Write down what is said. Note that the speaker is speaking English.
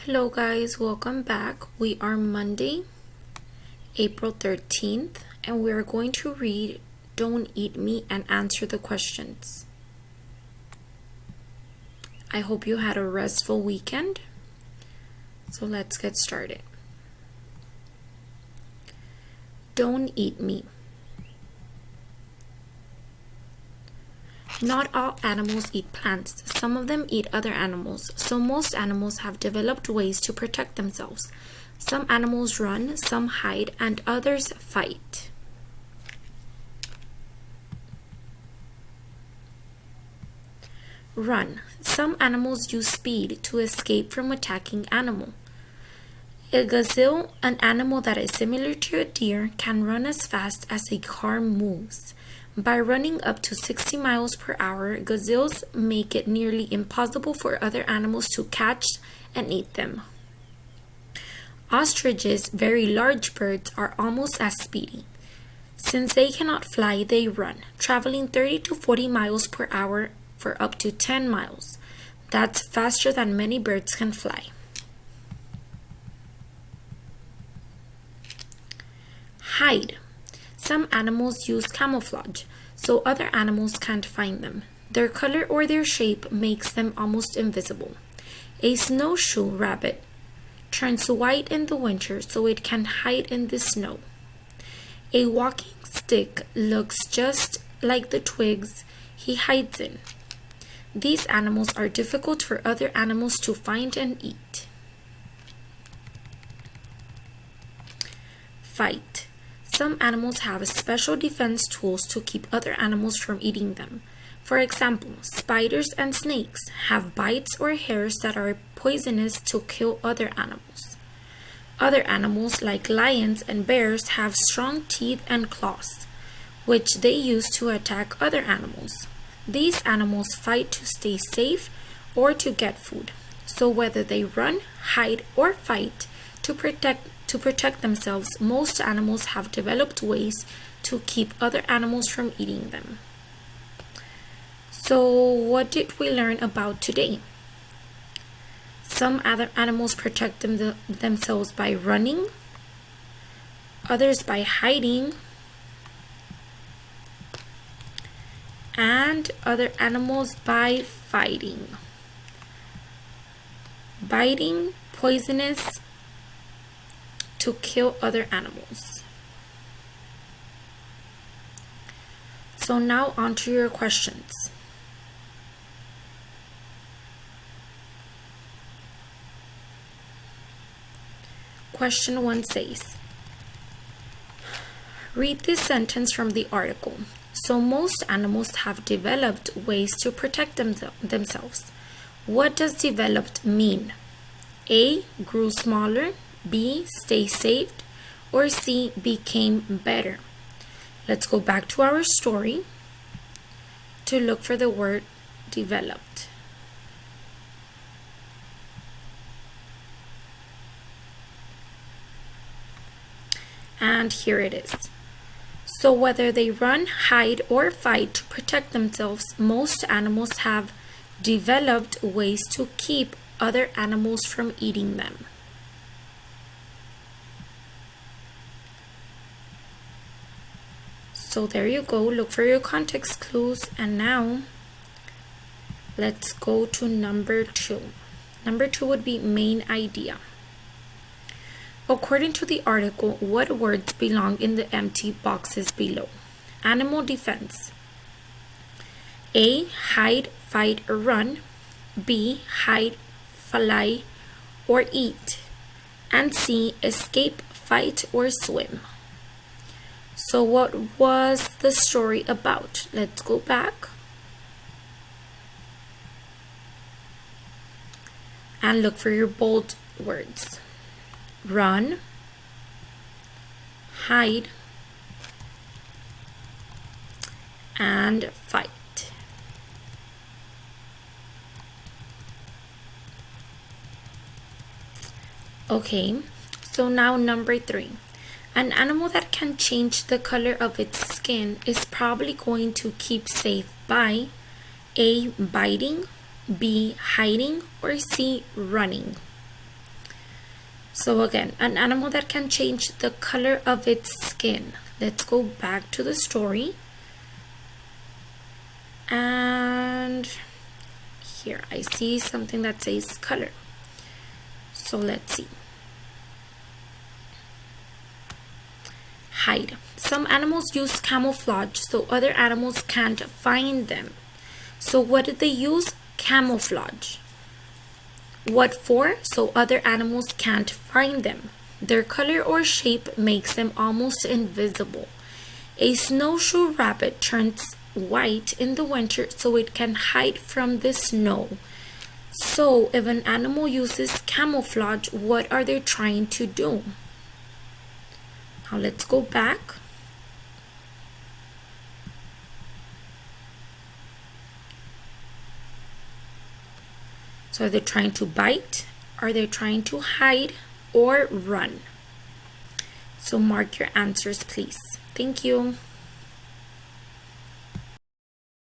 Hello guys, welcome back. We are Monday, April 13th, and we are going to read Don't Eat Me and answer the questions. I hope you had a restful weekend. So let's get started. Don't eat me. Not all animals eat plants. Some of them eat other animals, so most animals have developed ways to protect themselves. Some animals run, some hide, and others fight. Run. Some animals use speed to escape from attacking animal. A gazelle, an animal that is similar to a deer, can run as fast as a car moves. By running up to 60 miles per hour, gazelles make it nearly impossible for other animals to catch and eat them. Ostriches, very large birds, are almost as speedy. Since they cannot fly, they run, traveling 30 to 40 miles per hour for up to 10 miles. That's faster than many birds can fly. Hide. Some animals use camouflage, so other animals can't find them. Their color or their shape makes them almost invisible. A snowshoe rabbit turns white in the winter so it can hide in the snow. A walking stick looks just like the twigs he hides in. These animals are difficult for other animals to find and eat. Fight. Some animals have special defense tools to keep other animals from eating them. For example, spiders and snakes have bites or hairs that are poisonous to kill other animals. Other animals, like lions and bears, have strong teeth and claws, which they use to attack other animals. These animals fight to stay safe or to get food. So whether they run, hide, or fight to protect themselves, most animals have developed ways to keep other animals from eating them. So what did we learn about today? Some other animals protect themselves by running, others by hiding, and other animals by fighting. Biting, poisonous, to kill other animals. So now on to your questions. Question 1 says, read this sentence from the article. So most animals have developed ways to protect themselves. What does developed mean? A, grew smaller, B, stay safe, or C, became better. Let's go back to our story to look for the word developed. And here it is. So whether they run, hide, or fight to protect themselves, most animals have developed ways to keep other animals from eating them. So there you go, look for your context clues, and now let's go to number 2. Number 2 would be main idea. According to the article, what words belong in the empty boxes below? Animal defense. A, hide, fight, or run. B, hide, fly, or eat. And C, escape, fight, or swim. So what was the story about? Let's go back and look for your bold words. Run, hide, and fight. Okay, so now number 3. An animal that can change the color of its skin is probably going to keep safe by A, biting, B, hiding, or C, running. So again, an animal that can change the color of its skin. Let's go back to the story. And here I see something that says color. So let's see. Hide. Some animals use camouflage so other animals can't find them. So what did they use? Camouflage. What for? So other animals can't find them. Their color or shape makes them almost invisible. A snowshoe rabbit turns white in the winter so it can hide from the snow. So if an animal uses camouflage, what are they trying to do? Now let's go back. So are they trying to bite? Are they trying to hide or run? So mark your answers, please. Thank you.